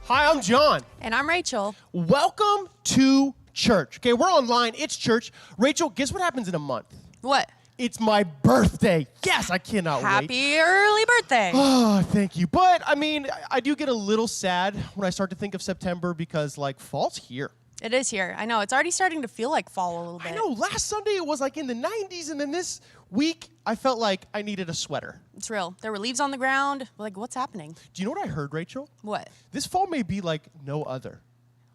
Hi, I'm John. And I'm Rachel. Welcome to church. Okay, we're online. It's church. Rachel, guess what happens in a month? What? It's my birthday. Yes, I cannot wait. Happy early birthday. Oh, thank you. But, I mean, I do get a little sad when I start to think of September because, like, fall's here. It is here. I know. It's already starting to feel like fall a little bit. I know. Last Sunday it was like in the 90s, and then this week I felt like I needed a sweater. It's real. There were leaves on the ground. Like, what's happening? Do you know what I heard, Rachel? What? This fall may be like no other.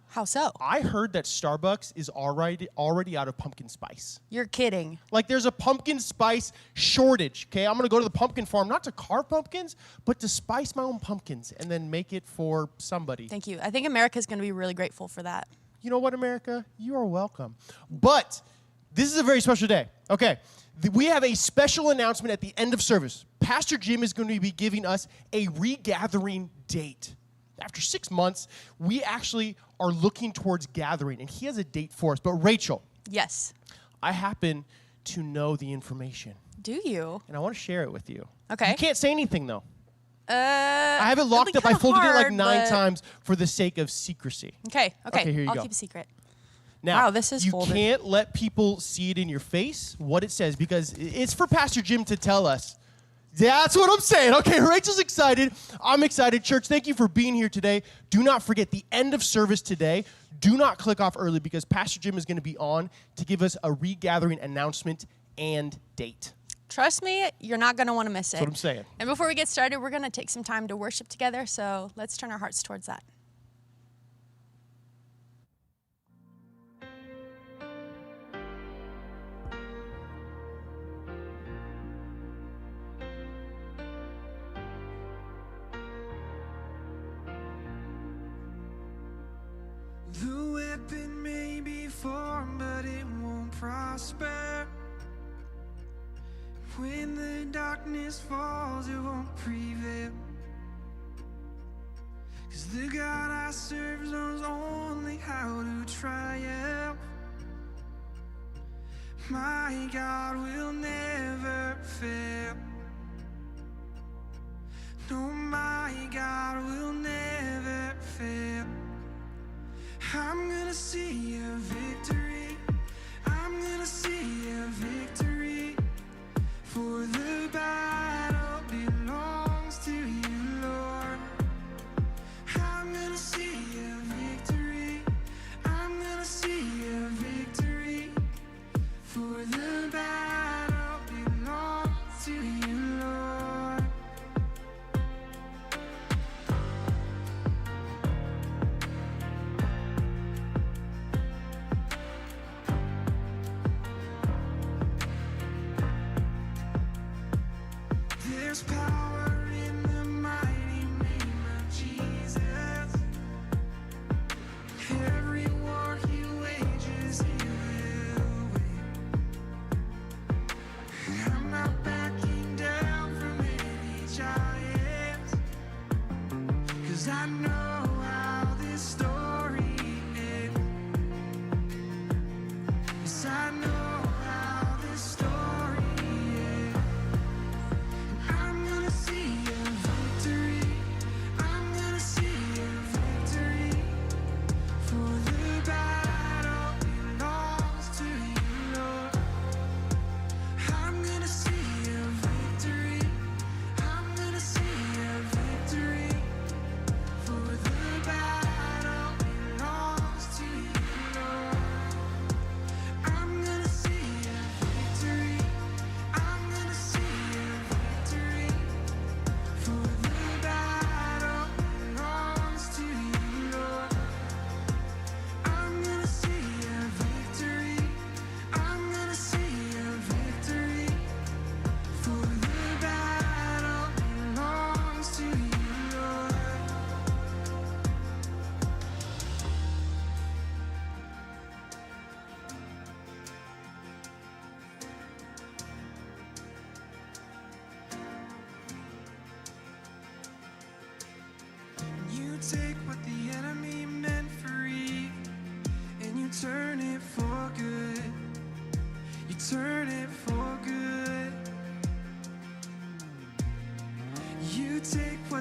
How so? I heard that Starbucks is already out of pumpkin spice. You're kidding. Like, there's a pumpkin spice shortage, okay? I'm going to go to the pumpkin farm, not to carve pumpkins, but to spice my own pumpkins and then make it for somebody. Thank you. I think America's going to be really grateful for that. You know what, America? You are welcome. But this is a very special day. Okay, we have a special announcement at the end of service. Pastor Jim is going to be giving us a regathering date. After 6 months, we actually are looking towards gathering, and he has a date for us. But Rachel. Yes. I happen to know the information. Do you? And I want to share it with you. Okay. You can't say anything, though. I I have it locked up. I folded it like 9 times for the sake of secrecy. Okay, here you I'll go. keep a secret. Now, Wow, this is you folded. can't let people see it in your face, what it says, because it's for Pastor Jim to tell us. That's what I'm saying. Okay, Rachel's excited. I'm excited. Church, thank you for being here today. Do not forget the end of service today. Do not click off early because Pastor Jim is going to be on to give us a regathering announcement and date. Trust me, you're not going to want to miss it. That's what I'm saying. And before we get started, we're going to take some time to worship together, so let's turn our hearts towards that. The weapon may be formed, but it won't prosper. When the darkness falls, it won't prevail. 'Cause the God I serve knows only how to triumph. My God will never fail. No, my God will never fail. I'm gonna see a victory. I'm gonna see a victory. For the battle belongs to you, Lord. I'm gonna see a victory. I'm gonna see a victory. For the battle belongs to you, Lord.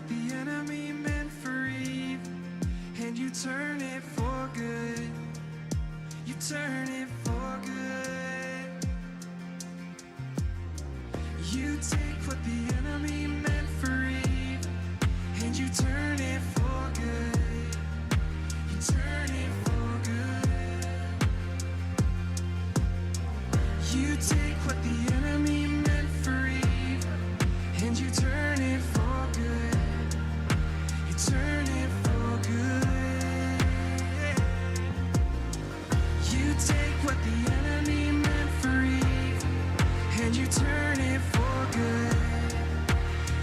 what the enemy meant for evil, and you turn it for good. You turn it for good. You take what the enemy meant for evil, and you turn it for good. You turn it for good. You take what the enemy meant for evil, and you turn it for good. You turn it for good. You take what the enemy meant for evil, and you turn it for good.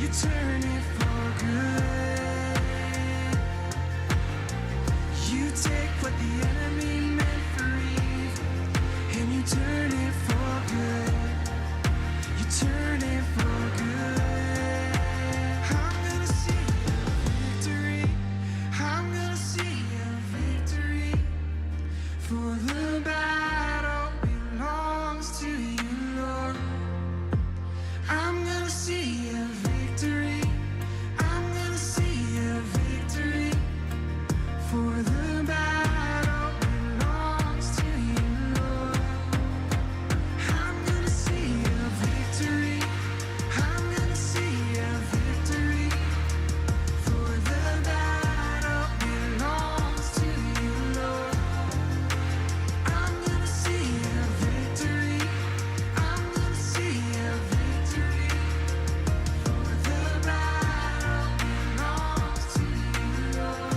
You turn it for good. You take what the enemy meant for evil, and you turn it for good. You turn it for good. I'm gonna see a victory. I'm gonna see a victory. For the battle belongs to you, Lord. I'm gonna see a victory. I'm gonna see a victory. For the battle belongs to you, Lord. I'm gonna see a victory. I'm gonna see a victory. For the battle belongs to you, Lord. I'm gonna see a victory. I'm gonna see a victory. For the battle belongs to you, Lord.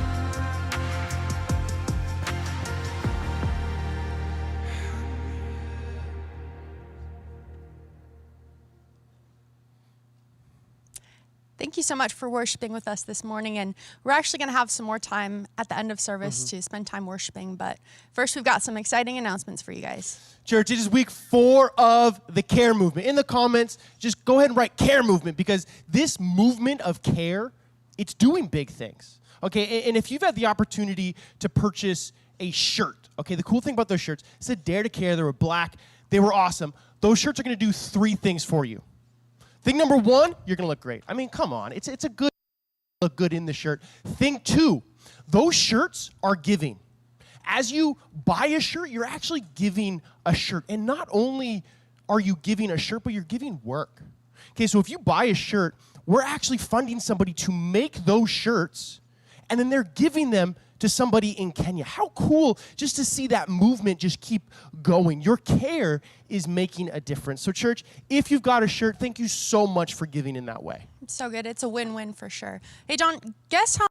Thank you so much for worshiping with us this morning. And we're actually going to have some more time at the end of service to spend time worshiping. But first, we've got some exciting announcements for you guys. Church, it is week 4 of the care movement. In the comments, just go ahead and write care movement, because this movement of care, it's doing big things. Okay, and if you've had the opportunity to purchase a shirt, okay, the cool thing about those shirts, it said Dare to Care, they were black, they were awesome. Those shirts are gonna do 3 things for you. Thing number 1, you're gonna look great. I mean, come on, it's a good look good in the shirt. Thing 2, those shirts are giving. As you buy a shirt, you're actually giving a shirt. And not only are you giving a shirt, but you're giving work. Okay, so if you buy a shirt, we're actually funding somebody to make those shirts, and then they're giving them to somebody in Kenya. How cool just to see that movement just keep going. Your care is making a difference. So church, if you've got a shirt, thank you so much for giving in that way. It's so good. It's a win-win for sure. Hey, John, guess how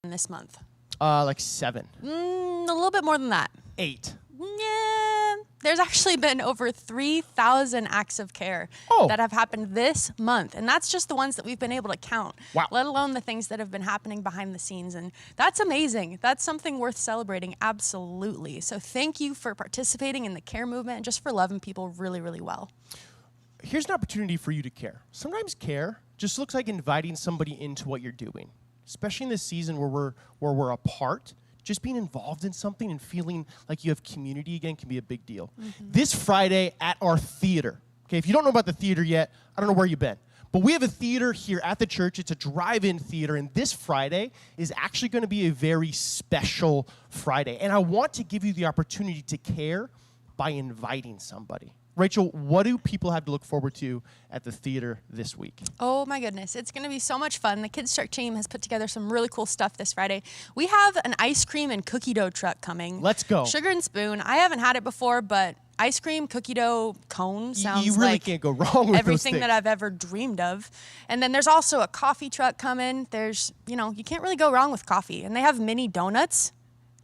many this month? Like 7. A little bit more than that. 8. Yeah, there's actually been over 3,000 acts of care that have happened this month. And that's just the ones that we've been able to count, let alone the things that have been happening behind the scenes. And that's amazing. That's something worth celebrating, absolutely. So thank you for participating in the care movement and just for loving people really, really well. Here's an opportunity for you to care. Sometimes care just looks like inviting somebody into what you're doing, especially in this season where we're apart. Just being involved in something and feeling like you have community again can be a big deal. This Friday at our theater, okay, if you don't know about the theater yet, I don't know where you've been, but we have a theater here at the church. It's a drive-in theater, and this Friday is actually going to be a very special Friday. And I want to give you the opportunity to care by inviting somebody. Rachel, what do people have to look forward to at the theater this week? Oh my goodness, it's going to be so much fun. The Kids Church team has put together some really cool stuff this Friday. We have an ice cream and cookie dough truck coming. Let's go. Sugar and spoon. I haven't had it before, but ice cream, cookie dough, cone sounds you really like can't go wrong with everything those things that I've ever dreamed of. And then there's also a coffee truck coming. There's, you can't really go wrong with coffee. And they have mini donuts.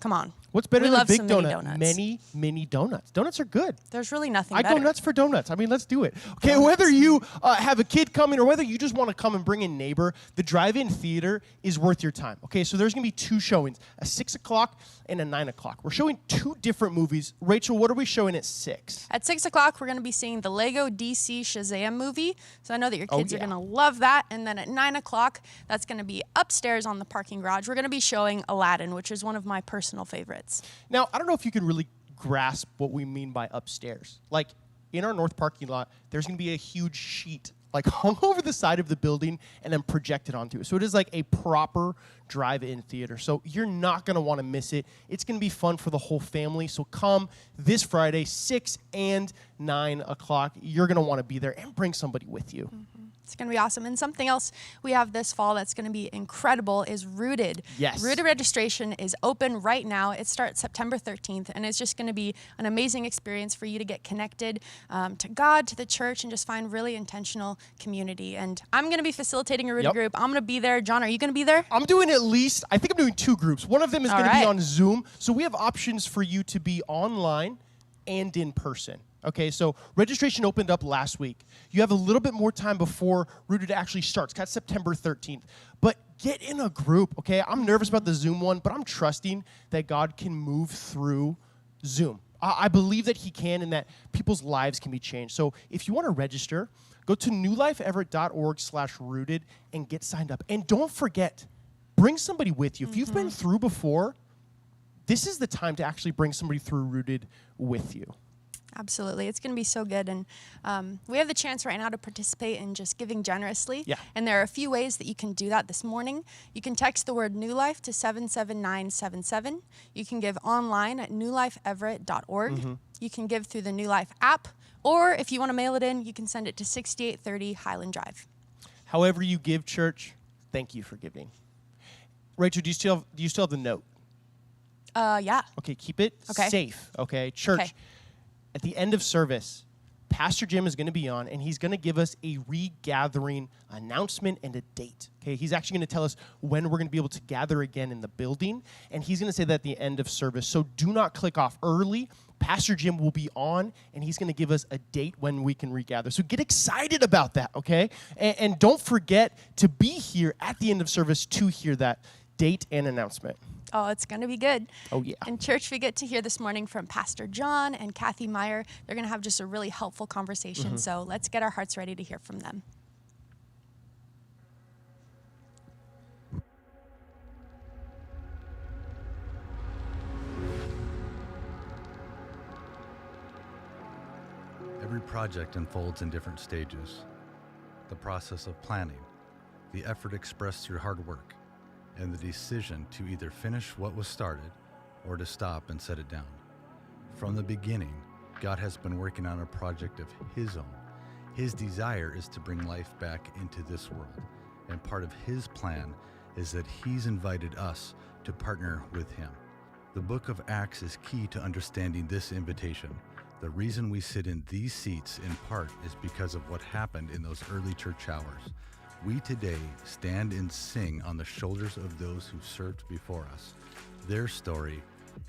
Come on. What's better than a big mini donut? donuts. Mini donuts. Donuts are good. There's really nothing I better. go nuts for donuts. I mean, let's do it. Okay, whether you have a kid coming or whether you just want to come and bring a neighbor, the drive-in theater is worth your time. Okay, so there's going to be 2 showings, a 6 o'clock and a 9 o'clock. We're showing 2 different movies. Rachel, what are we showing at 6? At 6 o'clock, we're going to be seeing the Lego DC Shazam movie. So I know that your kids are going to love that. And then at 9 o'clock, that's going to be upstairs on the parking garage. We're going to be showing Aladdin, which is one of my personal favorites. Now, I don't know if you can really grasp what we mean by upstairs. Like, in our north parking lot, there's going to be a huge sheet like hung over the side of the building and then projected onto it. So it is like a proper drive-in theater. So you're not going to want to miss it. It's going to be fun for the whole family. So come this Friday, 6 and 9 o'clock. You're going to want to be there and bring somebody with you. It's going to be awesome. And something else we have this fall that's going to be incredible is Rooted. Yes. Rooted registration is open right now. It starts September 13th, and it's just going to be an amazing experience for you to get connected to God, to the church, and just find really intentional community. And I'm going to be facilitating a Rooted group. I'm going to be there. John, are you going to be there? I'm doing at least, I think I'm doing 2 groups. One of them is going to be on Zoom. So we have options for you to be online and in person. Okay, so registration opened up last week. You have a little bit more time before Rooted actually starts. That's September 13th. But get in a group, okay? I'm nervous about the Zoom one, but I'm trusting that God can move through Zoom. I believe that he can and that people's lives can be changed. So if you want to register, go to newlifeeverett.org/rooted and get signed up. And don't forget, bring somebody with you. If you've been through before, this is the time to actually bring somebody through Rooted with you. Absolutely. It's going to be so good. And we have the chance right now to participate in just giving generously. Yeah. And there are a few ways that you can do that this morning. You can text the word New Life to 77977. You can give online at newlifeeverett.org. You can give through the New Life app. Or if you want to mail it in, you can send it to 6830 Highland Drive. However you give, church, thank you for giving. Rachel, do you still have the note? Yeah. Okay, keep it safe. Okay, church. Okay. At the end of service, Pastor Jim is going to be on, and he's going to give us a regathering announcement and a date. Okay, he's actually going to tell us when we're going to be able to gather again in the building, and he's going to say that at the end of service. So do not click off early. Pastor Jim will be on, and he's going to give us a date when we can regather. So get excited about that, okay? And don't forget to be here at the end of service to hear that date and announcement. Oh, it's going to be good. Oh, yeah. In church, we get to hear this morning from Pastor John and Kathy Meyer. They're going to have just a really helpful conversation. So let's get our hearts ready to hear from them. Every project unfolds in different stages. The process of planning, the effort expressed through hard work, and the decision to either finish what was started or to stop and set it down. From the beginning, God has been working on a project of His own. His desire is to bring life back into this world, and part of His plan is that He's invited us to partner with Him. The book of Acts is key to understanding this invitation. The reason we sit in these seats in part is because of what happened in those early church hours. We today stand and sing on the shoulders of those who served before us. Their story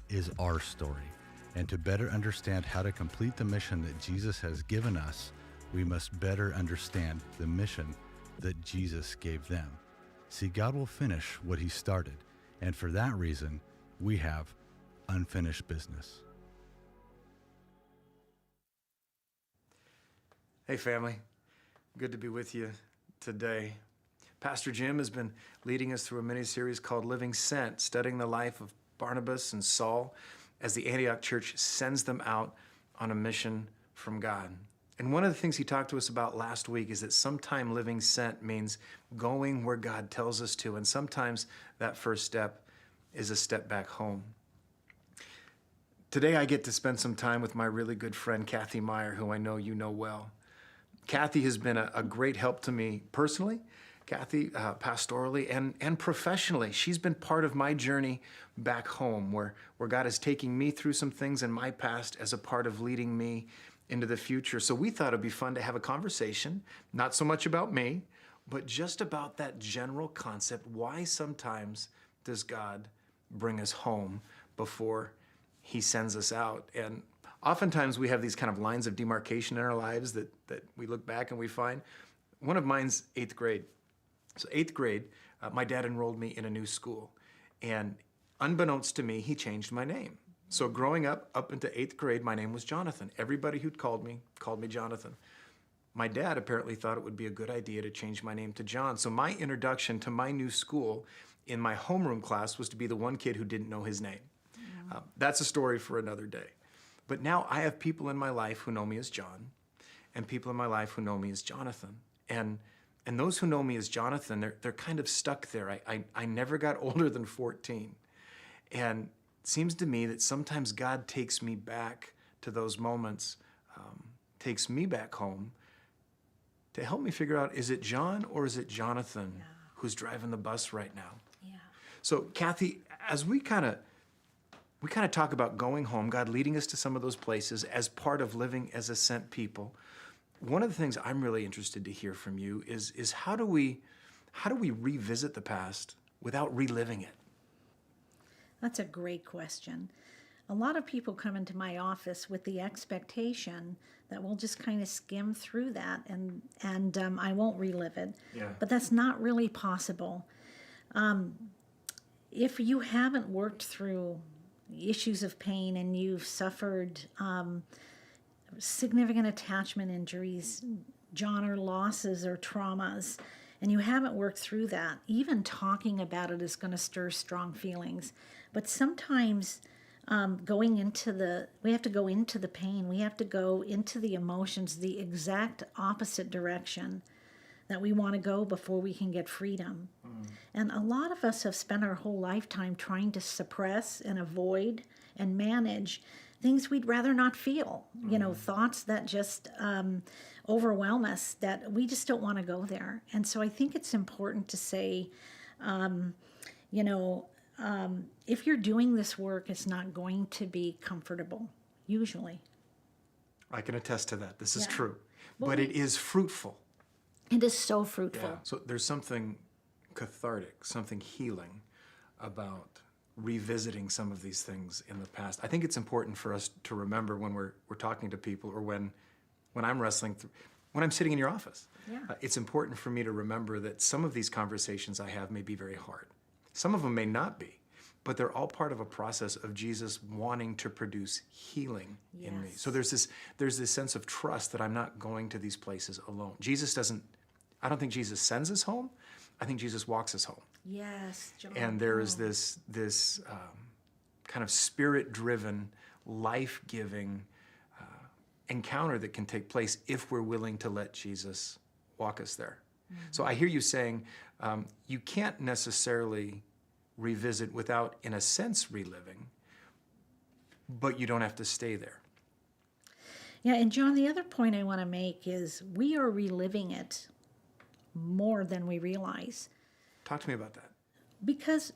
is our story. And to better understand how to complete the mission that Jesus has given us, we must better understand the mission that Jesus gave them. See, God will finish what He started, and for that reason, we have unfinished business. Hey family, good to be with you today. Pastor Jim has been leading us through a mini-series called Living Sent, studying the life of Barnabas and Saul as the Antioch church sends them out on a mission from God. And one of the things he talked to us about last week is that sometimes living sent means going where God tells us to, and sometimes that first step is a step back home. Today I get to spend some time with my really good friend Kathy Meyer, who I know you know well. Kathy has been a great help to me personally, Kathy, pastorally and professionally. She's been part of my journey back home where God is taking me through some things in my past as a part of leading me into the future. So we thought it'd be fun to have a conversation, not so much about me, but just about that general concept. Why sometimes does God bring us home before He sends us out? And oftentimes we have these kind of lines of demarcation in our lives that we look back and we find. One of mine's 8th grade. So 8th grade, my dad enrolled me in a new school. And unbeknownst to me, he changed my name. So growing up into 8th grade, my name was Jonathan. Everybody who'd called me Jonathan. My dad apparently thought it would be a good idea to change my name to John. So my introduction to my new school in my homeroom class was to be the one kid who didn't know his name. That's a story for another day. But now I have people in my life who know me as John and people in my life who know me as Jonathan. And those who know me as Jonathan, they're kind of stuck there. I never got older than 14. And it seems to me that sometimes God takes me back to those moments, takes me back home to help me figure out, is it John or is it Jonathan who's driving the bus right now? Yeah. So Kathy, as we kind of talk about going home, God leading us to some of those places as part of living as a sent people, one of the things I'm really interested to hear from you is how do we revisit the past without reliving it? That's a great question. A lot of people come into my office with the expectation that we'll just kind of skim through that and I won't relive it. Yeah. But that's not really possible. If you haven't worked through issues of pain and you've suffered significant attachment injuries, John, or losses or traumas, and you haven't worked through that, even talking about it is going to stir strong feelings. But sometimes we have to go into the pain, we have to go into the emotions, the exact opposite direction that we want to go before we can get freedom. And a lot of us have spent our whole lifetime trying to suppress and avoid and manage things we'd rather not feel, thoughts that just overwhelm us, that we just don't want to go there. And so I think it's important to say, if you're doing this work, it's not going to be comfortable, usually. I can attest to that. This is Yeah. true. Well, But it is fruitful. It is so fruitful. Yeah. So there's something cathartic, something healing about revisiting some of these things in the past. I think it's important for us to remember when we're talking to people, or when I'm wrestling through, when I'm sitting in your office. Yeah. It's important for me to remember that some of these conversations I have may be very hard. Some of them may not be, but they're all part of a process of Jesus wanting to produce healing in me. Yes. So there's this sense of trust that I'm not going to these places alone. I don't think Jesus sends us home. I think Jesus walks us home. Yes, John. And there is this kind of spirit-driven, life-giving encounter that can take place if we're willing to let Jesus walk us there. So I hear you saying you can't necessarily revisit without, in a sense, reliving, but you don't have to stay there. Yeah, and John, the other point I want to make is we are reliving it more than we realize. Talk to me about that. Because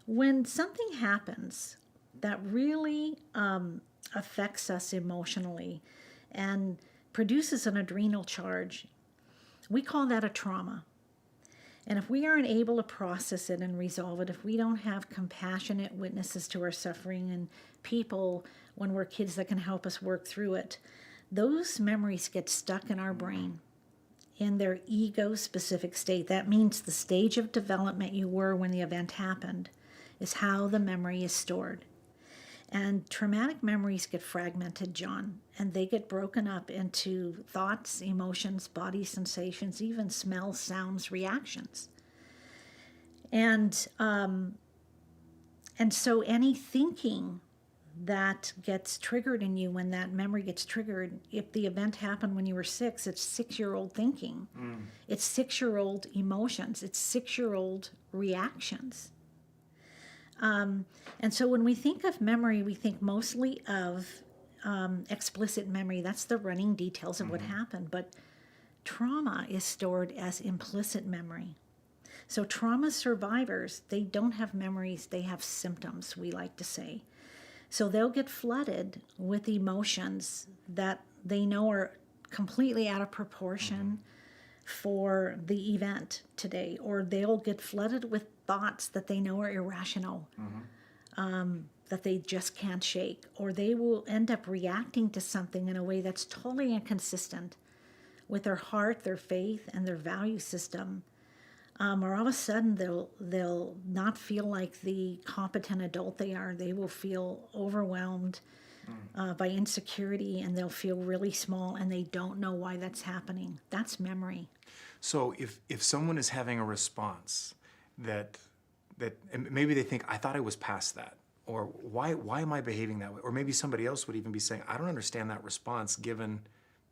when something happens that really affects us emotionally and produces an adrenal charge, we call that a trauma. And if we aren't able to process it and resolve it, if we don't have compassionate witnesses to our suffering and people when we're kids that can help us work through it, those memories get stuck in our brain in their ego-specific state. That means the stage of development you were when the event happened is how the memory is stored. And traumatic memories get fragmented, John, and they get broken up into thoughts, emotions, body sensations, even smells, sounds, reactions. And so any thinking that gets triggered in you when that memory gets triggered, if the event happened when you were 6, it's 6-year-old thinking. It's 6-year-old emotions. It's 6-year-old reactions. And so when we think of memory, we think mostly of explicit memory. That's the running details of what happened. But trauma is stored as implicit memory. So trauma survivors, they don't have memories, they have symptoms, we like to say. So they'll get flooded with emotions that they know are completely out of proportion for the event today, or they'll get flooded with thoughts that they know are irrational, that they just can't shake, or they will end up reacting to something in a way that's totally inconsistent with their heart, their faith, and their value system. Or all of a sudden they'll not feel like the competent adult they are. They will feel overwhelmed by insecurity, and they'll feel really small, and they don't know why that's happening. That's memory. So if someone is having a response that and maybe they think, I thought I was past that, or why am I behaving that way? Or maybe somebody else would even be saying, I don't understand that response given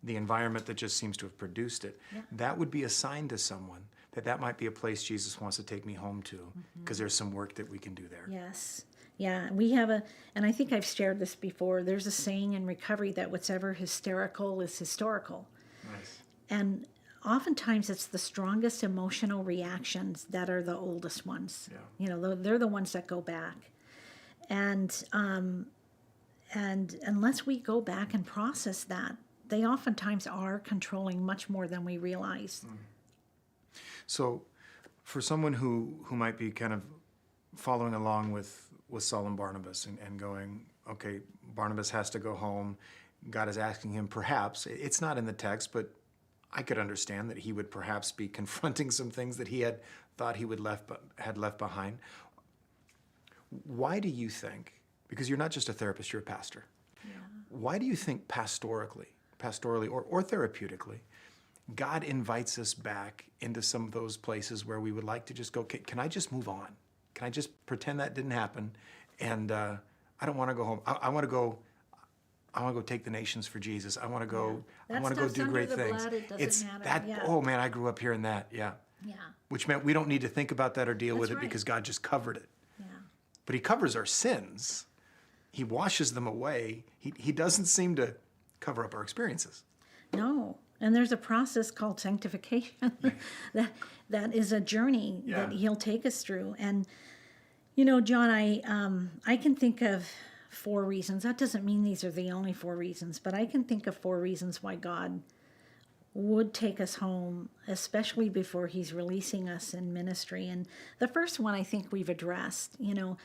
the environment that just seems to have produced it, that would be a sign to someone that might be a place Jesus wants to take me home to, because there's some work that we can do there. Yes. Yeah, we have and I think I've shared this before, there's a saying in recovery that whatever hysterical is historical. Nice. And oftentimes it's the strongest emotional reactions that are the oldest ones. Yeah. You know, they're the ones that go back. And unless we go back and process that, they oftentimes are controlling much more than we realize. So for someone who might be kind of following along with Saul and Barnabas and going, okay, Barnabas has to go home. God is asking him, perhaps, it's not in the text, but I could understand that he would perhaps be confronting some things that he had thought he had left behind. Why do you think, because you're not just a therapist, you're a pastor, why do you think pastorally or therapeutically, God invites us back into some of those places where we would like to just go, can I just move on? Can I just pretend that didn't happen? And I don't want to go home. I want to go take the nations for Jesus. I want to go. I want to go do great things. It's matter. That. Yeah. Oh man, I grew up hearing that. Yeah. Yeah. Which meant we don't need to think about that or deal with it right. because God just covered it. Yeah. But He covers our sins. He washes them away. He doesn't seem to cover up our experiences. No. And there's a process called sanctification that is a journey that He'll take us through. And you know, John, I can think of 4 reasons. That doesn't mean these are the only 4 reasons, but I can think of 4 reasons why God would take us home, especially before He's releasing us in ministry. And the first one I think we've addressed. You know,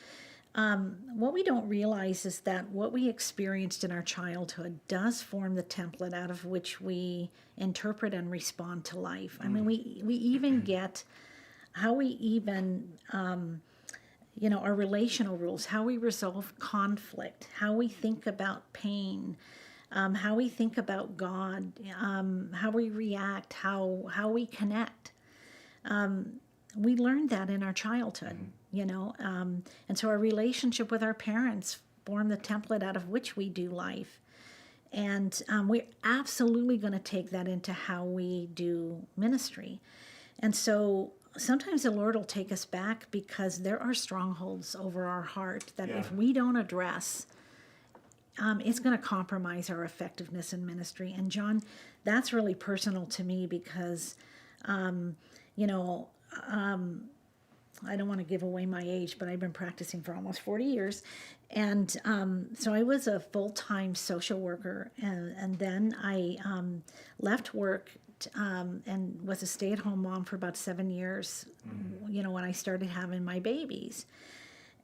what we don't realize is that what we experienced in our childhood does form the template out of which we interpret and respond to life. I mean, we even get how we even, you know, our relational rules, how we resolve conflict, how we think about pain, how we think about God, how we react, how we connect. We learned that in our childhood, you know, and so our relationship with our parents form the template out of which we do life. And we're absolutely going to take that into how we do ministry. And so sometimes the Lord will take us back because there are strongholds over our heart that if we don't address, it's going to compromise our effectiveness in ministry. And John, that's really personal to me because, you know, I don't want to give away my age, but I've been practicing for almost 40 years. And so I was a full-time social worker, and then I left work and was a stay-at-home mom for about 7 years, you know, when I started having my babies.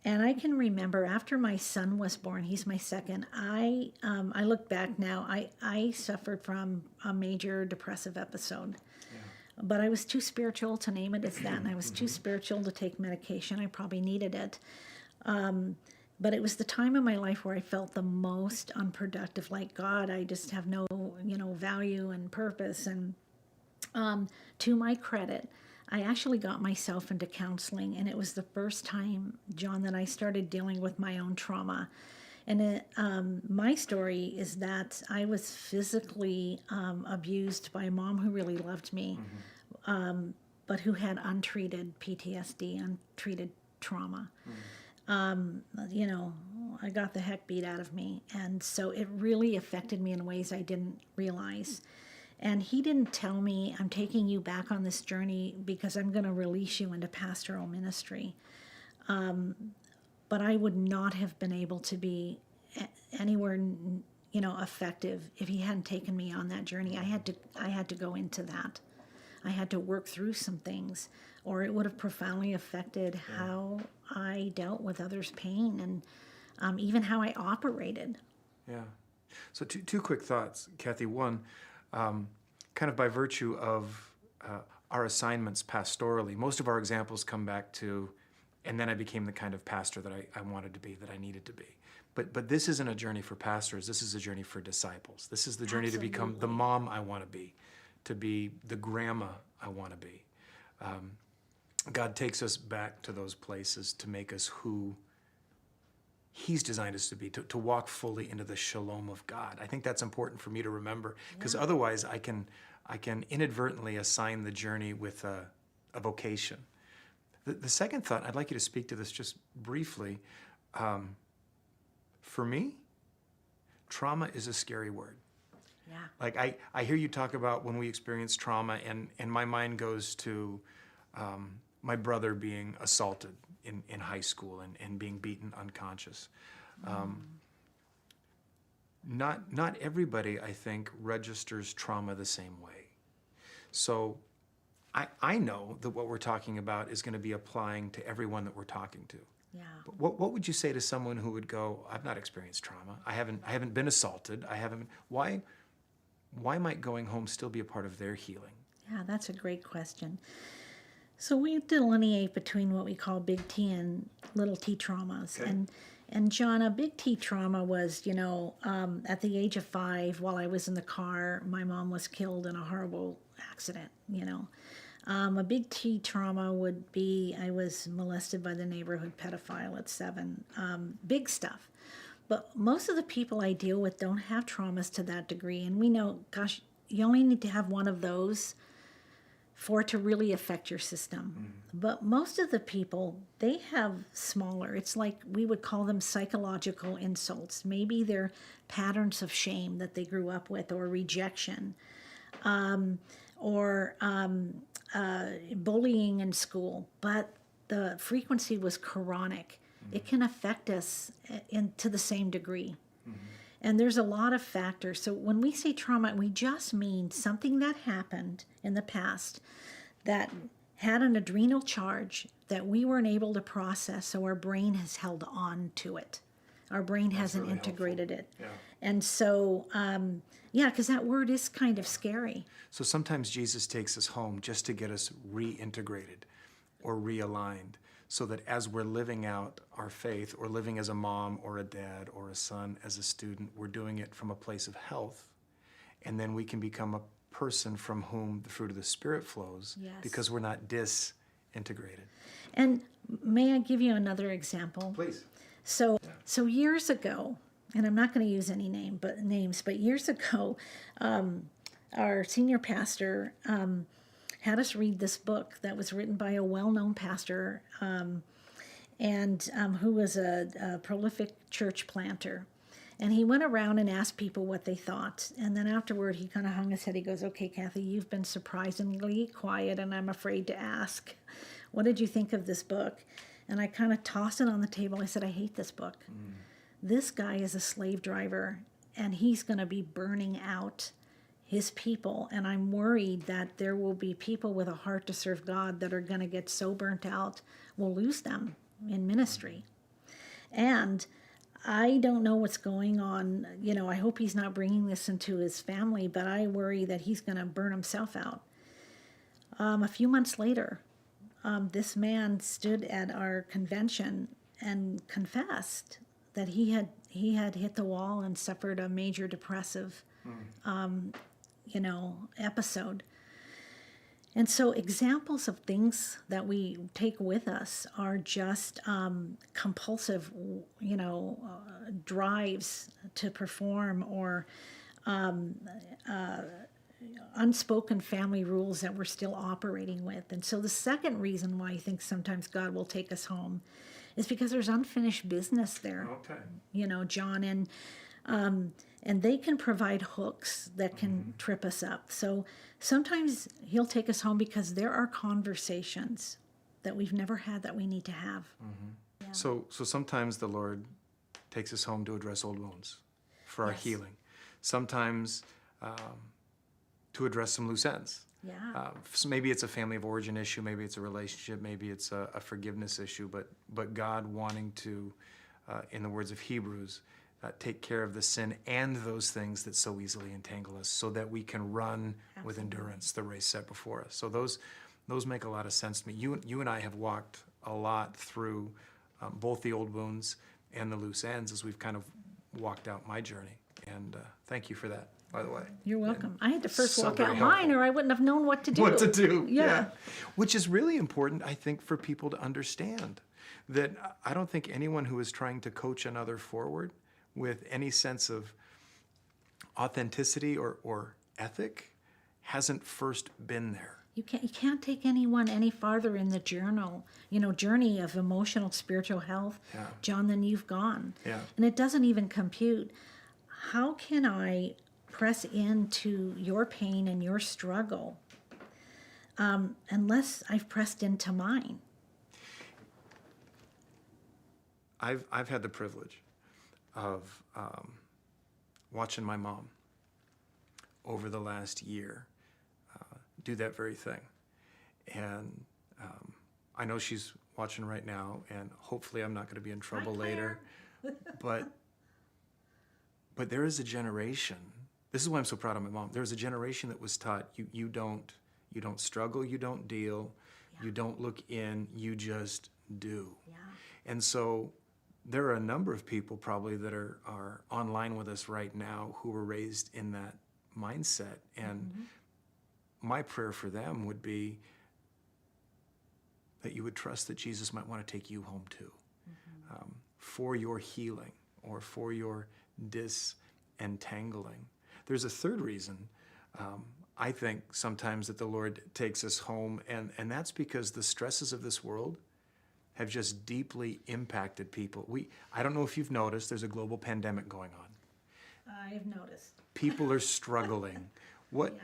And I can remember after my son was born, he's my second, I look back now, I suffered from a major depressive episode. But I was too spiritual to name it as that, and I was too spiritual to take medication. I probably needed it. But it was the time in my life where I felt the most unproductive, like, God, I just have no, you know, value and purpose. And to my credit, I actually got myself into counseling, and it was the first time, John, that I started dealing with my own trauma. And my story is that I was physically abused by a mom who really loved me, but who had untreated PTSD, untreated trauma. You know, I got the heck beat out of me. And so it really affected me in ways I didn't realize. And He didn't tell me, I'm taking you back on this journey because I'm going to release you into pastoral ministry. But I would not have been able to be anywhere, you know, effective if He hadn't taken me on that journey. I had to go into that. I had to work through some things, or it would have profoundly affected how I dealt with others' pain and even how I operated. Yeah. So two quick thoughts, Kathy. One, kind of by virtue of our assignments pastorally, most of our examples come back to, and then I became the kind of pastor that I wanted to be, that I needed to be. But this isn't a journey for pastors. This is a journey for disciples. This is the journey to become the mom I want to be the grandma I want to be. God takes us back to those places to make us who He's designed us to be, to walk fully into the shalom of God. I think that's important for me to remember, because otherwise I can inadvertently assign the journey with a vocation. The second thought, I'd like you to speak to this just briefly. For me, trauma is a scary word. Yeah. Like I hear you talk about when we experience trauma, and my mind goes to my brother being assaulted in high school and being beaten unconscious. Not everybody, I think, registers trauma the same way. So I know that what we're talking about is going to be applying to everyone that we're talking to. Yeah. But what would you say to someone who would go, I've not experienced trauma. I haven't been assaulted. Why might going home still be a part of their healing? Yeah, that's a great question. So we delineate between what we call big T and little t traumas. Okay. And John, a big T trauma was, at the age of 5, while I was in the car, my mom was killed in a horrible accident, A big T trauma would be I was molested by the neighborhood pedophile at 7. Big stuff. But most of the people I deal with don't have traumas to that degree. And we know, gosh, you only need to have one of those for it to really affect your system. But most of the people, they have smaller, it's like we would call them psychological insults. Maybe they're patterns of shame that they grew up with, or rejection, or bullying in school. But the frequency was chronic. It can affect us to the same degree. And there's a lot of factors. So when we say trauma, we just mean something that happened in the past that had an adrenal charge that we weren't able to process, so our brain has held on to it. Our brain hasn't really integrated helpful. it. Yeah. And so, because that word is kind of scary. So sometimes Jesus takes us home just to get us reintegrated or realigned, so that as we're living out our faith, or living as a mom or a dad or a son, as a student, we're doing it from a place of health. And then we can become a person from whom the fruit of the Spirit flows, Yes. because we're not disintegrated. And may I give you another example? Please. So years ago, and I'm not going to use any names, but years ago, our senior pastor had us read this book that was written by a well-known pastor, who was a prolific church planter. And he went around and asked people what they thought. And then afterward, he kind of hung his head. He goes, "Okay, Kathy, you've been surprisingly quiet, and I'm afraid to ask. What did you think of this book?" And I kind of tossed it on the table. I said, "I hate this book. This guy is a slave driver, and he's going to be burning out his people. And I'm worried that there will be people with a heart to serve God that are going to get so burnt out, we'll lose them in ministry. And I don't know what's going on. I hope he's not bringing this into his family, but I worry that he's going to burn himself out." A few months later, this man stood at our convention and confessed that he had hit the wall and suffered a major depressive episode. And so examples of things that we take with us are just compulsive, drives to perform, or unspoken family rules that we're still operating with. And so the second reason why I think sometimes God will take us home is because there's unfinished business there. Okay. John, and they can provide hooks that can trip us up. So sometimes he'll take us home because there are conversations that we've never had that we need to have. Yeah. So sometimes the Lord takes us home to address old wounds for our healing. Sometimes to address some loose ends. Yeah. So maybe it's a family of origin issue, maybe it's a relationship, maybe it's a forgiveness issue, but God wanting to, in the words of Hebrews, take care of the sin and those things that so easily entangle us, so that we can run with endurance the race set before us. So those make a lot of sense to me. You and I have walked a lot through both the old wounds and the loose ends as we've kind of walked out my journey. And thank you for that, by the way. You're welcome. I had to first so walk very out helpful. mine, or I wouldn't have known what to do. What to do. Yeah. Which is really important, I think, for people to understand. that I don't think anyone who is trying to coach another forward with any sense of authenticity or ethic hasn't first been there. You can't take anyone any farther in the journey of emotional, spiritual health, John, than you've gone. Yeah. And it doesn't even compute. How can I press into your pain and your struggle unless I've pressed into mine? I've had the privilege of watching my mom over the last year do that very thing. And I know she's watching right now, and hopefully I'm not going to be in trouble later. But there is a generation. This is why I'm so proud of my mom. There is a generation that was taught you don't struggle, you don't deal, you don't look in, you just do. Yeah. And so there are a number of people probably that are online with us right now who were raised in that mindset. And my prayer for them would be that you would trust that Jesus might want to take you home too, for your healing or for your disentangling. There's a third reason I think sometimes that the Lord takes us home, and that's because the stresses of this world have just deeply impacted people. I don't know if you've noticed, there's a global pandemic going on. I've noticed. People are struggling. What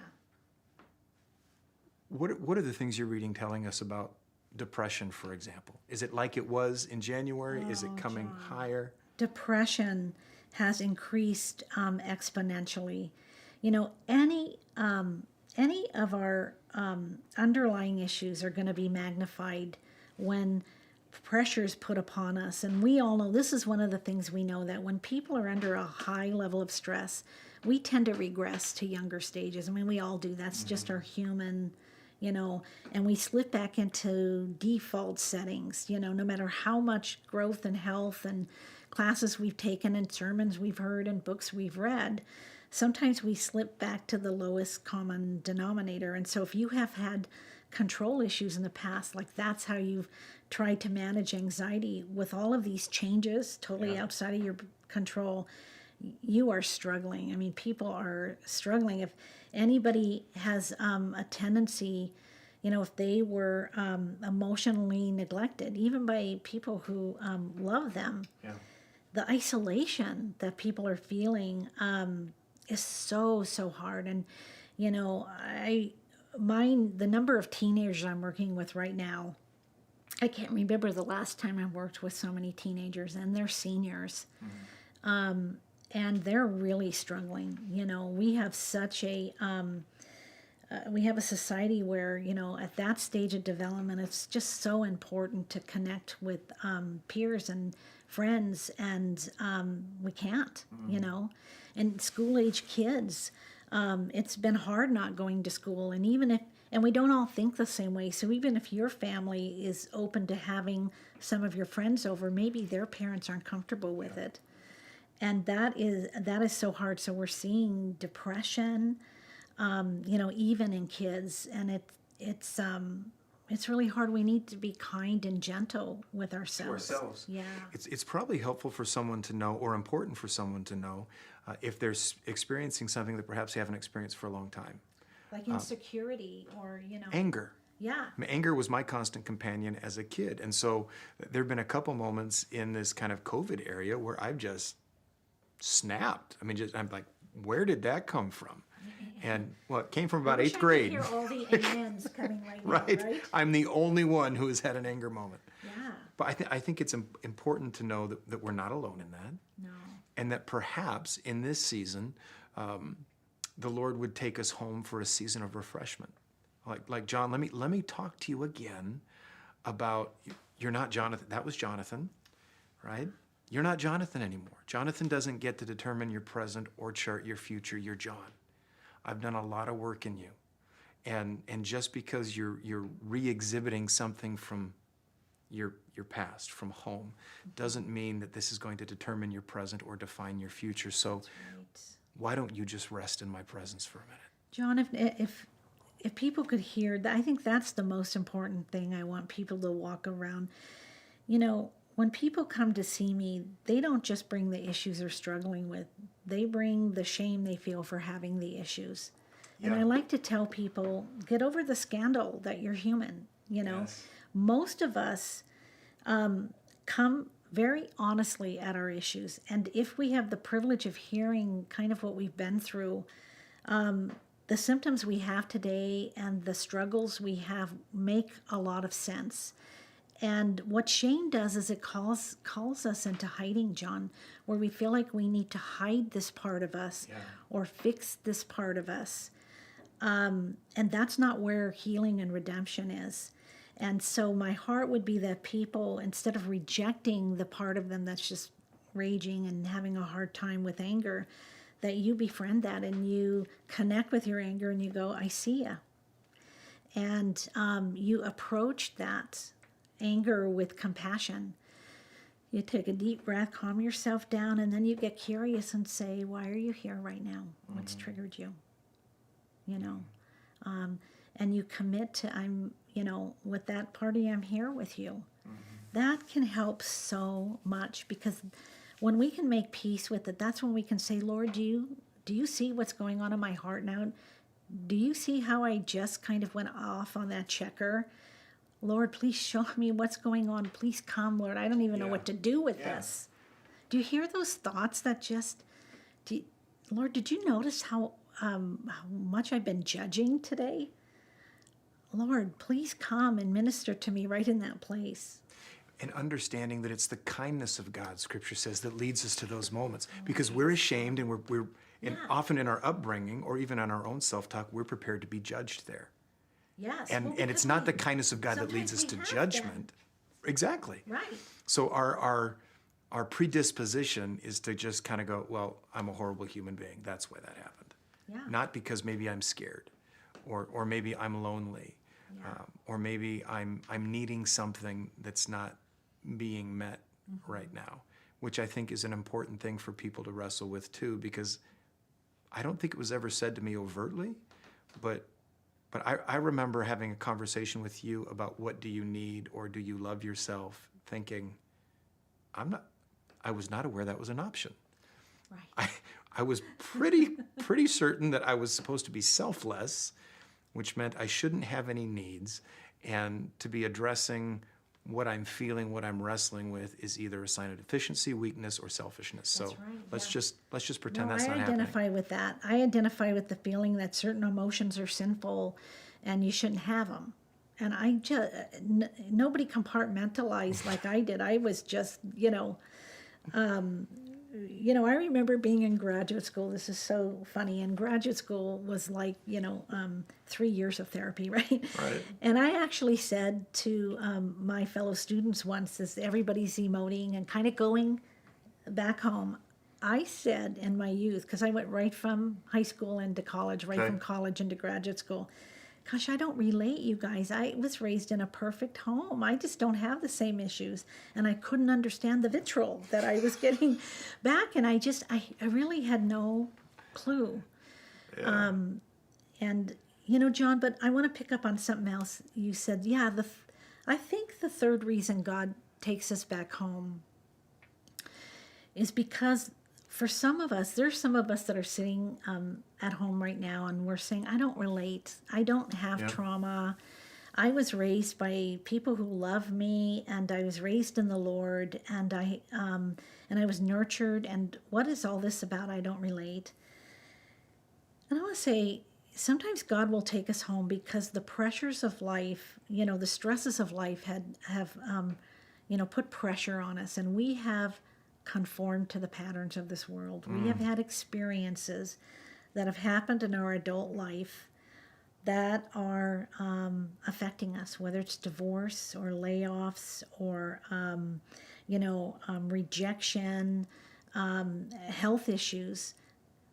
are the things you're reading telling us about depression, for example? Is it like it was in January? Is it coming higher? Depression has increased exponentially. You know, any of our underlying issues are going to be magnified when pressures put upon us. And we all know, this is one of the things we know, that when people are under a high level of stress, we tend to regress to younger stages. I mean, we all do. That's just our human, and we slip back into default settings, no matter how much growth and health and classes we've taken and sermons we've heard and books we've read. Sometimes we slip back to the lowest common denominator. And so if you have had control issues in the past, like that's how you've tried to manage anxiety with all of these changes totally outside of your control, you are struggling. I mean, people are struggling. If anybody has a tendency, if they were emotionally neglected, even by people who love them, the isolation that people are feeling is so hard. And, the number of teenagers I'm working with right now, I can't remember the last time I worked with so many teenagers, and they're seniors. And they're really struggling. We have such a society where, at that stage of development, it's just so important to connect with peers and friends, and we can't, And school-age kids, it's been hard not going to school, and we don't all think the same way. So even if your family is open to having some of your friends over, maybe their parents aren't comfortable with it. And that is so hard. So we're seeing depression, even in kids, and it's really hard. We need to be kind and gentle with ourselves. Yeah. It's probably helpful for someone to know, or important for someone to know, if they're experiencing something that perhaps they haven't experienced for a long time. Like insecurity or, Anger. Yeah. I mean, anger was my constant companion as a kid. And so there have been a couple moments in this kind of COVID area where I've just snapped. I mean, I'm like, where did that come from? And it came from about 8th grade. I hear all the amens coming right now, right? I'm the only one who has had an anger moment. Yeah. But I think it's important to know that we're not alone in that. No. And that perhaps in this season, the Lord would take us home for a season of refreshment. Like John, let me talk to you again about, you're not Jonathan. That was Jonathan, right? You're not Jonathan anymore. Jonathan doesn't get to determine your present or chart your future. You're John. I've done a lot of work in you. And just because you're re-exhibiting something from your past, from home, doesn't mean that this is going to determine your present or define your future. So why don't you just rest in my presence for a minute? John, if people could hear that, I think that's the most important thing I want people to walk around. when people come to see me, they don't just bring the issues they're struggling with. They bring the shame they feel for having the issues. And I like to tell people, get over the scandal that you're human. Most of us come very honestly at our issues. And if we have the privilege of hearing kind of what we've been through, the symptoms we have today and the struggles we have make a lot of sense. And what shame does is it calls us into hiding, John, where we feel like we need to hide this part of us or fix this part of us. And that's not where healing and redemption is. And so my heart would be that people, instead of rejecting the part of them that's just raging and having a hard time with anger, that you befriend that and you connect with your anger and you go, I see you. And you approach that anger with compassion. You take a deep breath, calm yourself down, and then you get curious and say, why are you here right now? What's triggered you? And you commit to, with that party, I'm here with you. That can help so much, because when we can make peace with it, that's when we can say, Lord, do you see what's going on in my heart now? Do you see how I just kind of went off on that checker? Lord, please show me what's going on. Please come, Lord. I don't even know what to do with this. Do you hear those thoughts that just, Lord, did you notice how much I've been judging today? Lord, please come and minister to me right in that place. And understanding that it's the kindness of God, Scripture says, that leads us to those moments. Because we're ashamed, and we're often in our upbringing or even on our own self-talk, we're prepared to be judged there. Yes. And it's not the kindness of God that leads us to judgment. Exactly. Right. So our predisposition is to just kind of go, well, I'm a horrible human being. That's why that happened. Yeah. Not because maybe I'm scared, or maybe I'm lonely, or maybe I'm needing something that's not being met right now, which I think is an important thing for people to wrestle with too, because I don't think it was ever said to me overtly, but I remember having a conversation with you about what do you need, or do you love yourself, thinking, I was not aware that was an option. Right. I was pretty certain that I was supposed to be selfless, which meant I shouldn't have any needs, and to be addressing what I'm feeling, what I'm wrestling with, is either a sign of deficiency, weakness, or selfishness. That's so right, let's just pretend that's not happening. I identify with that. I identify with the feeling that certain emotions are sinful, and you shouldn't have them. And I just nobody compartmentalized like I did. I was just I remember being in graduate school. This is so funny. And graduate school was like, 3 years of therapy, right? Right. And I actually said to my fellow students once, as everybody's emoting and kind of going back home, I said in my youth, because I went right from high school into college, from college into graduate school, gosh, I don't relate, you guys. I was raised in a perfect home. I just don't have the same issues. And I couldn't understand the vitriol that I was getting back. And I really had no clue. Yeah. And, John, but I want to pick up on something else. You said, I think the third reason God takes us back home is because for some of us, there's some of us that are sitting at home right now and we're saying, I don't relate. I don't have trauma. I was raised by people who love me, and I was raised in the Lord, and I was nurtured. And what is all this about? I don't relate. And I want to say, sometimes God will take us home because the pressures of life, the stresses of life have put pressure on us, and we have conformed to the patterns of this world. We have had experiences that have happened in our adult life that are affecting us, whether it's divorce or layoffs or rejection, health issues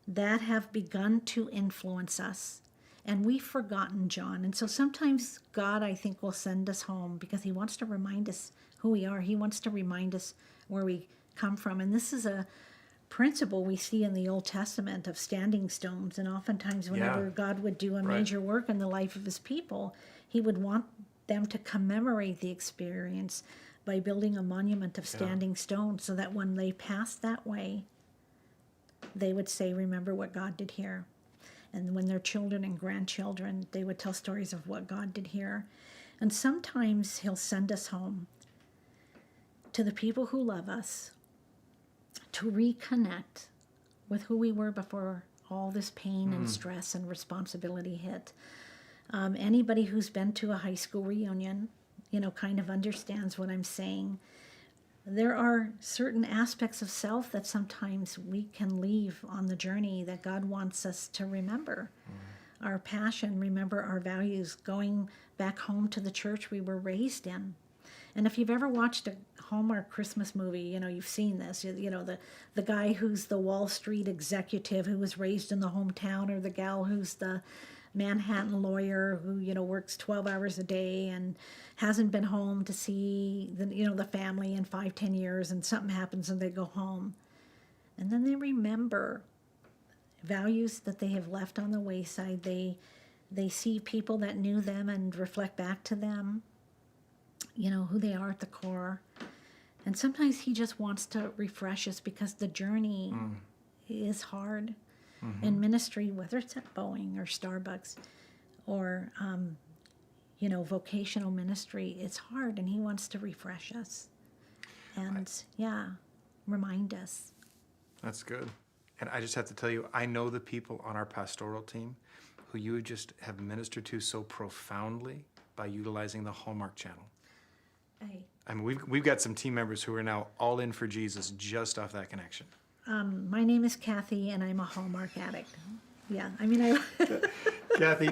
that have begun to influence us. And we've forgotten, John. And so sometimes God, I think, will send us home because he wants to remind us who we are. He wants to remind us where we come from. And this is a principle we see in the Old Testament of standing stones. And oftentimes whenever God would do a major work in the life of his people, he would want them to commemorate the experience by building a monument of standing stone so that when they passed that way, they would say, remember what God did here. And when their children and grandchildren, they would tell stories of what God did here. And sometimes he'll send us home to the people who love us to reconnect with who we were before all this pain and stress and responsibility hit. Anybody who's been to a high school reunion, kind of understands what I'm saying. There are certain aspects of self that sometimes we can leave on the journey that God wants us to remember. Our passion, remember our values, going back home to the church we were raised in. And if you've ever watched a Hallmark Christmas movie, you've seen this. The guy who's the Wall Street executive who was raised in the hometown, or the gal who's the Manhattan lawyer who, works 12 hours a day and hasn't been home to see the family in 5-10 years, and something happens and they go home. And then they remember values that they have left on the wayside. They see people that knew them and reflect back to them, who they are at the core. And sometimes he just wants to refresh us because the journey is hard. In ministry, whether it's at Boeing or Starbucks or, vocational ministry, it's hard, and he wants to refresh us and, remind us. That's good. And I just have to tell you, I know the people on our pastoral team who you just have ministered to so profoundly by utilizing the Hallmark Channel. I mean, we've got some team members who are now all in for Jesus just off that connection. My name is Kathy, and I'm a Hallmark addict. Yeah, Kathy,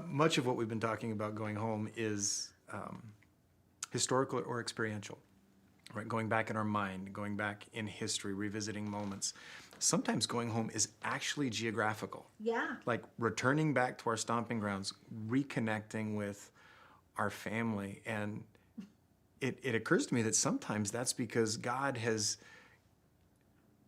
much of what we've been talking about going home is historical or experiential, right? Going back in our mind, going back in history, revisiting moments. Sometimes going home is actually geographical. Yeah. Like returning back to our stomping grounds, reconnecting with our family. And it occurs to me that sometimes that's because God has...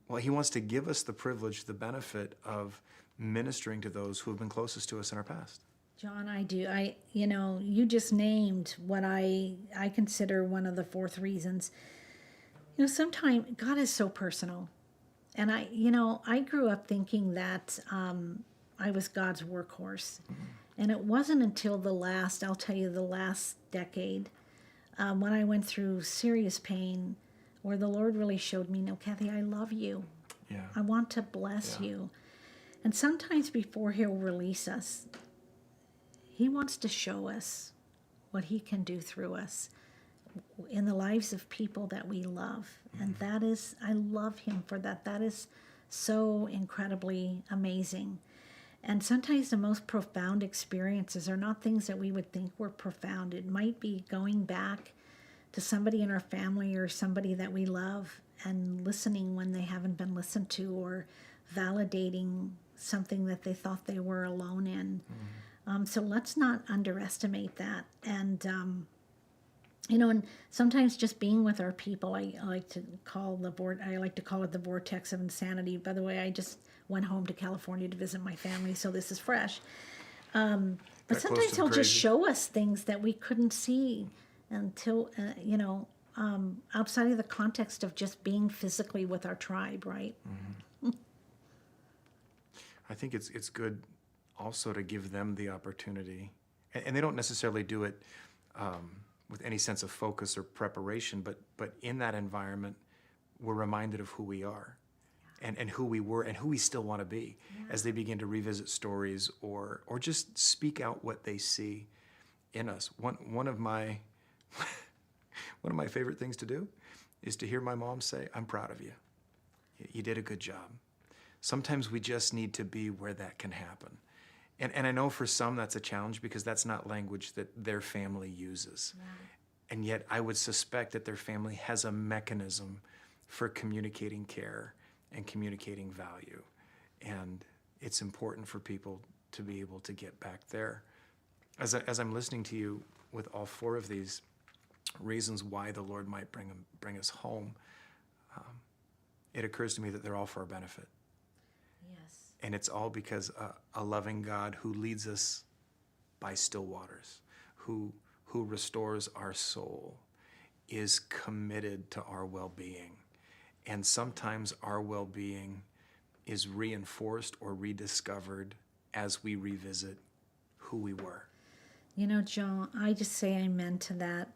Well, he wants to give us the privilege, the benefit of ministering to those who have been closest to us in our past. John, I do. You just named what I consider one of the fourth reasons. Sometimes God is so personal. And I grew up thinking that I was God's workhorse. And it wasn't until the last decade, when I went through serious pain, where the Lord really showed me, no, Kathy, I love you. Yeah. I want to bless you. And sometimes before he'll release us, he wants to show us what he can do through us in the lives of people that we love. And that is, I love him for that. That is so incredibly amazing. And sometimes the most profound experiences are not things that we would think were profound. It might be going back to somebody in our family or somebody that we love and listening when they haven't been listened to, or validating something that they thought they were alone in. So let's not underestimate that. And, and sometimes just being with our people, I like to call it the vortex of insanity. By the way, I just went home to California to visit my family, so this is fresh. But sometimes he'll just show us things that we couldn't see until, outside of the context of just being physically with our tribe, right? I think it's good also to give them the opportunity, and they don't necessarily do it with any sense of focus or preparation, but in that environment, we're reminded of who we are and who we were and who we still want to be as they begin to revisit stories or just speak out what they see in us. One of my favorite things to do is to hear my mom say, "I'm proud of you. You did a good job." Sometimes we just need to be where that can happen. And I know for some that's a challenge because that's not language that their family uses. Yeah. And yet I would suspect that their family has a mechanism for communicating care and communicating value. And it's important for people to be able to get back there. As I'm listening to you with all four of these reasons why the Lord might bring us home, it occurs to me that they're all for our benefit. Yes. And it's all because a loving God who leads us by still waters, who restores our soul, is committed to our well-being. And sometimes our well-being is reinforced or rediscovered as we revisit who we were. You know, Joe, I just say amen to that.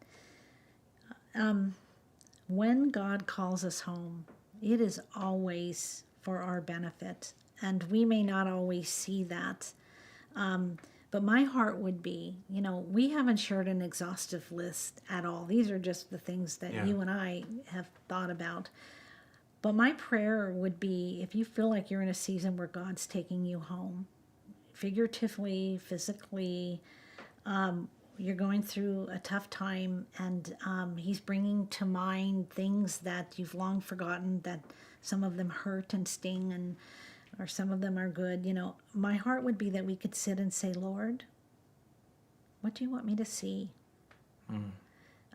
When God calls us home, it is always for our benefit. And we may not always see that. But my heart would be, you know, we haven't shared an exhaustive list at all. These are just the things that you and I have thought about. But my prayer would be, if you feel like you're in a season where God's taking you home, figuratively, physically, you're going through a tough time, and he's bringing to mind things that you've long forgotten, that some of them hurt and sting, or some of them are good. You know, my heart would be that we could sit and say, Lord, what do you want me to see?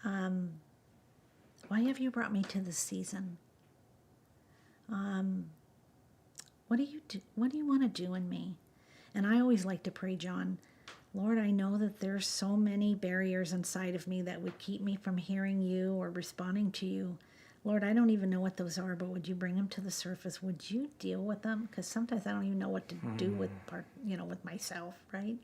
Why have you brought me to this season? What do you want to do in me? And I always like to pray, John, Lord, I know that there's so many barriers inside of me that would keep me from hearing you or responding to you. Lord, I don't even know what those are, but would you bring them to the surface? Would you deal with them? Because sometimes I don't even know what to do with with myself, right?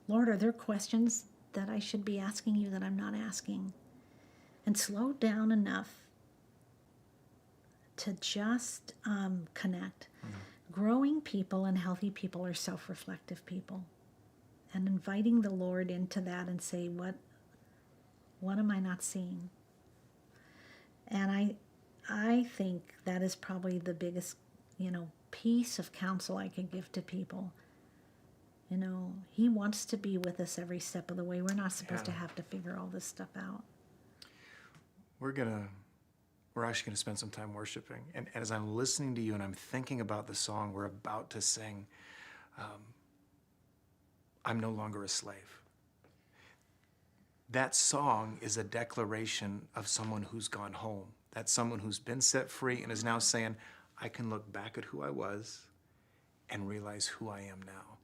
Lord, are there questions that I should be asking you that I'm not asking? And slow down enough to just connect. Growing people and healthy people are self-reflective people. And inviting the Lord into that and say, what am I not seeing? And I think that is probably the biggest, piece of counsel I could give to people. He wants to be with us every step of the way. We're not supposed to have to figure all this stuff out. We're actually going to spend some time worshiping. And as I'm listening to you and I'm thinking about the song we're about to sing, I'm no longer a slave. That song is a declaration of someone who's gone home. That's someone who's been set free and is now saying, I can look back at who I was and realize who I am now.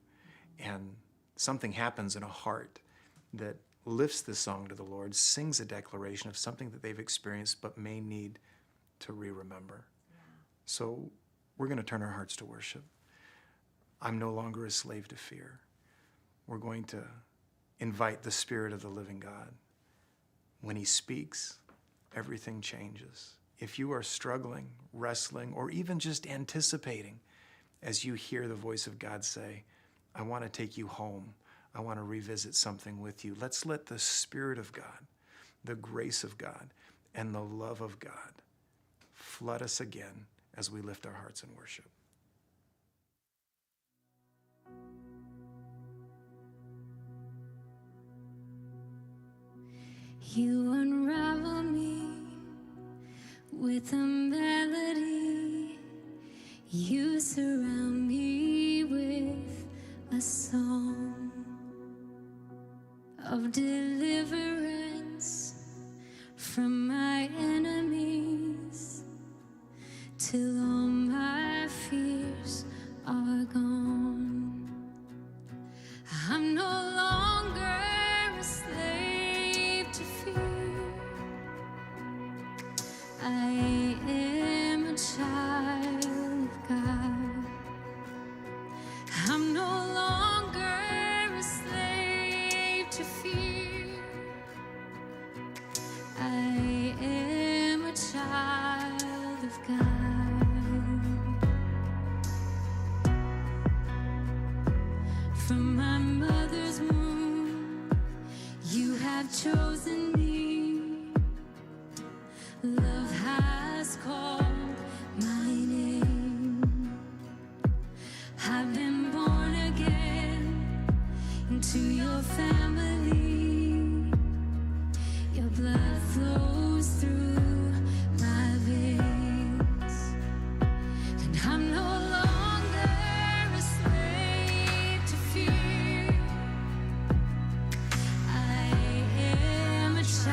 And something happens in a heart that lifts this song to the Lord, sings a declaration of something that they've experienced but may need to re-remember. So we're going to turn our hearts to worship. I'm no longer a slave to fear. We're going to invite the Spirit of the living God. When he speaks, everything changes. If you are struggling, wrestling, or even just anticipating as you hear the voice of God say, I want to take you home, I want to revisit something with you, let's let the Spirit of God, the grace of God, and the love of God flood us again as we lift our hearts in worship. You unravel me with a melody. You surround me with a song of deliverance from my enemies, till all my fears are gone. I'm no longer a slave to fear. I am a child of God. I'm no longer a slave to fear. I am a child of God. From my mother's womb, you have chosen me. Love has called my name. I've been born again into your family. Your blood flows through my veins, and I'm no longer a slave to fear. I am a child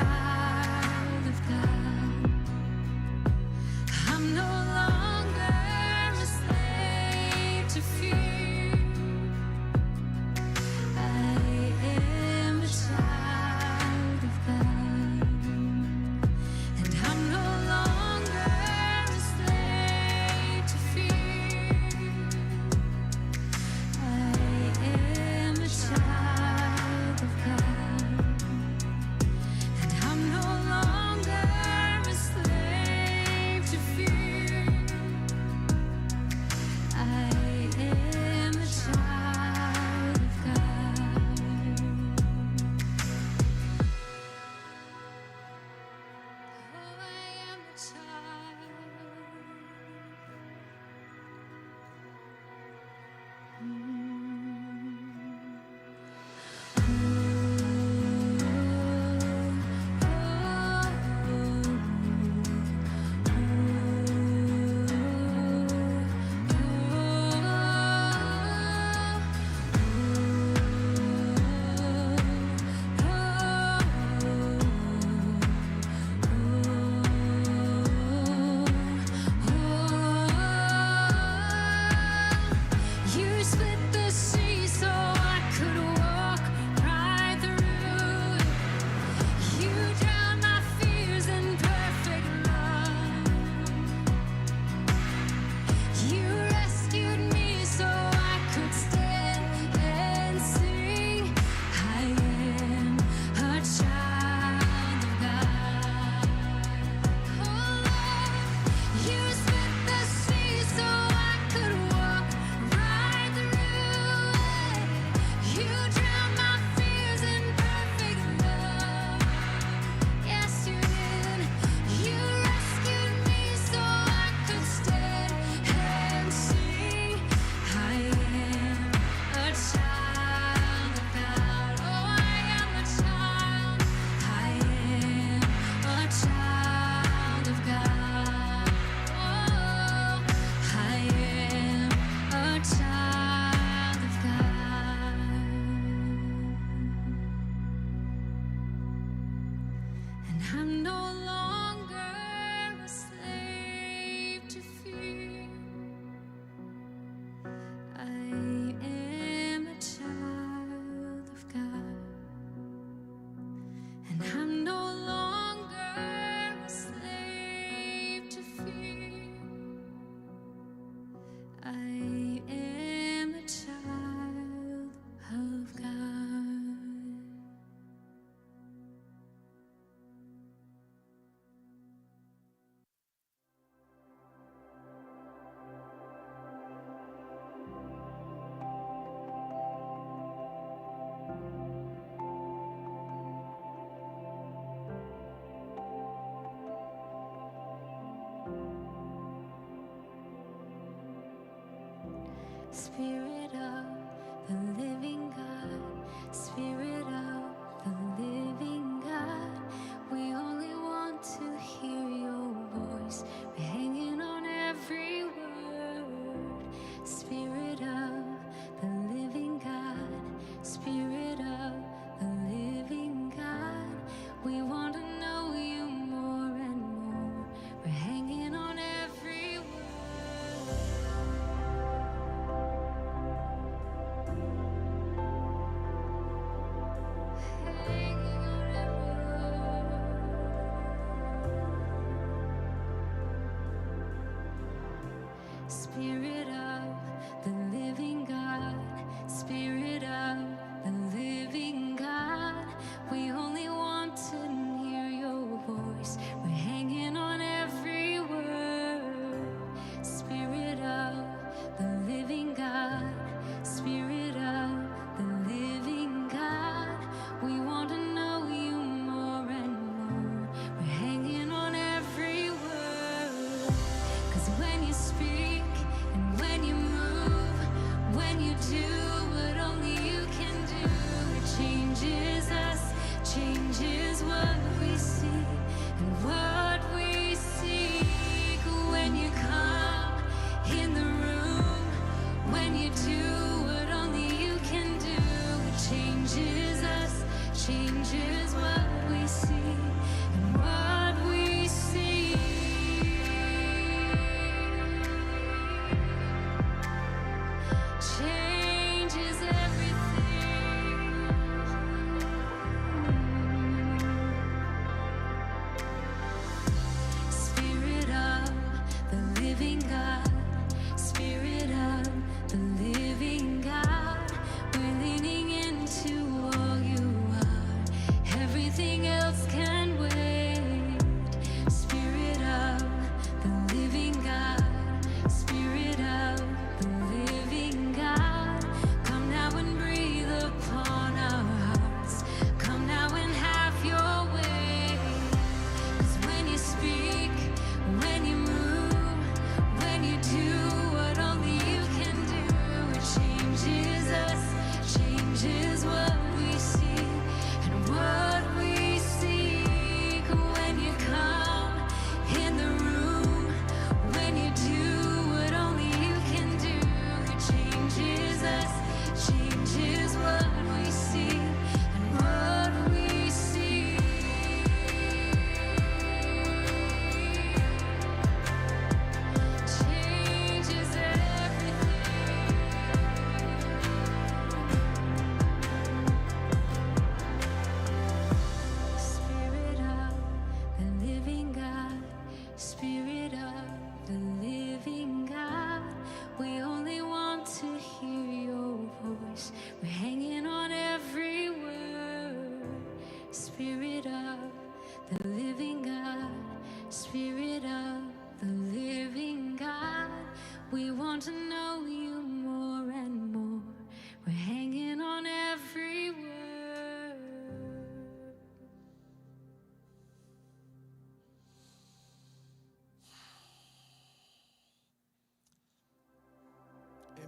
the sea so I could walk right through it. You drowned my fears in perfect love. You rescued me so I could stand and sing. I am a child of God. Oh Lord, you split the sea so I could walk right through it. You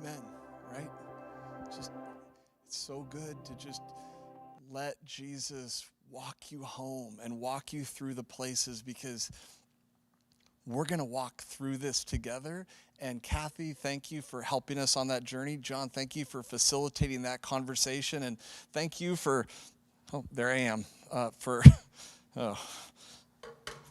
amen, right? Just, it's so good to just let Jesus walk you home and walk you through the places, because we're going to walk through this together. And Kathy, thank you for helping us on that journey. John, thank you for facilitating that conversation. And thank you for, oh, there I am,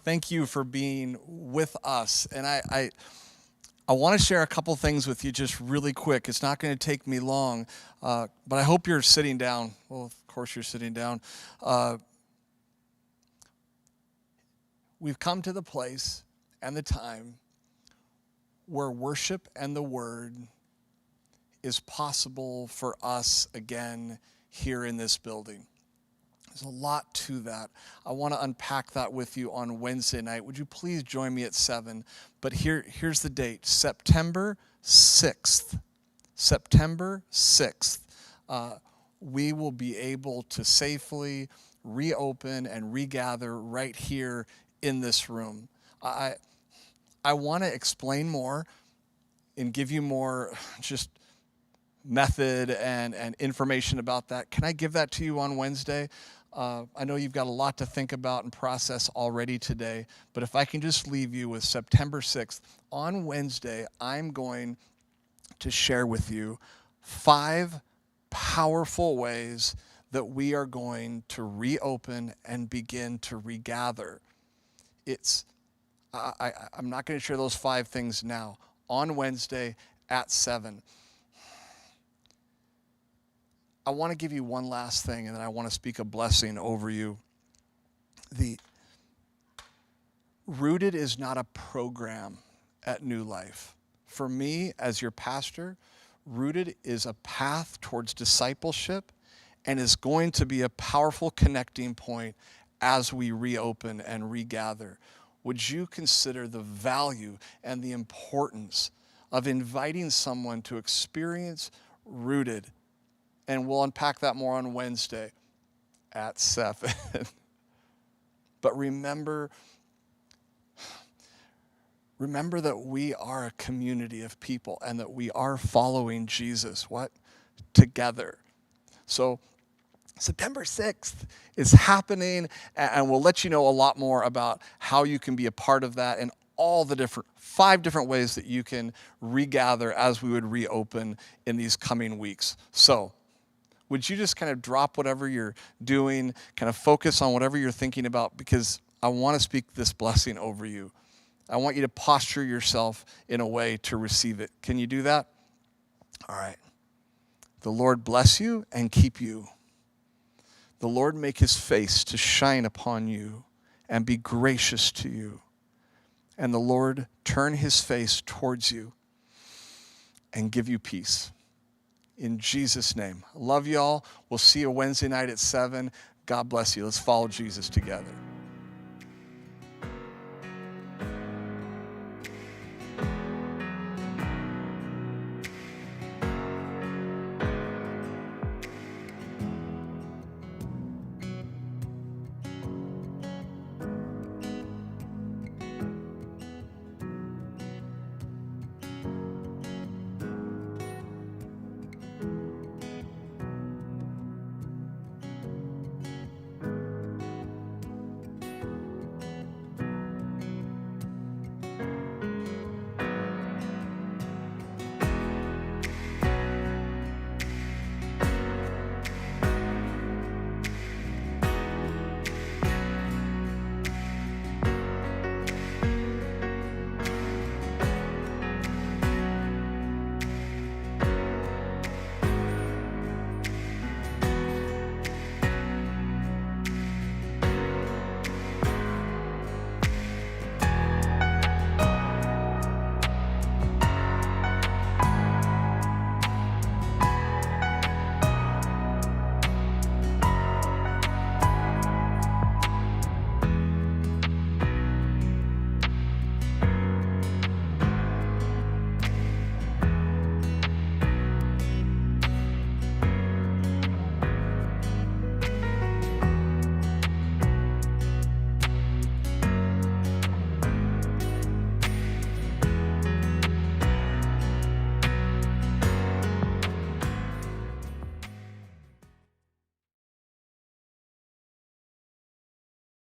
thank you for being with us. And I want to share a couple things with you just really quick. It's not going to take me long, but I hope you're sitting down. Well, of course you're sitting down. We've come to the place and the time where worship and the word is possible for us again here in this building. There's a lot to that. I want to unpack that with you on Wednesday night. Would you please join me at 7? But here's the date, September 6th. September 6th, we will be able to safely reopen and regather right here in this room. I want to explain more and give you more just method and information about that. Can I give that to you on Wednesday? I know you've got a lot to think about and process already today, but if I can just leave you with September 6th, on Wednesday, I'm going to share with you 5 powerful ways that we are going to reopen and begin to regather. I'm not going to share those 5 things now. On Wednesday at 7. I want to give you one last thing, and then I want to speak a blessing over you. The Rooted is not a program at New Life. For me, as your pastor, Rooted is a path towards discipleship and is going to be a powerful connecting point as we reopen and regather. Would you consider the value and the importance of inviting someone to experience Rooted? And we'll unpack that more on Wednesday at 7. But remember that we are a community of people and that we are following Jesus, together. So September 6th is happening, and we'll let you know a lot more about how you can be a part of that and all the 5 different ways that you can regather as we would reopen in these coming weeks. So would you just kind of drop whatever you're doing, kind of focus on whatever you're thinking about, because I want to speak this blessing over you. I want you to posture yourself in a way to receive it. Can you do that? All right. The Lord bless you and keep you. The Lord make his face to shine upon you and be gracious to you. And the Lord turn his face towards you and give you peace. In Jesus' name. Love you all. We'll see you Wednesday night at 7. God bless you. Let's follow Jesus together.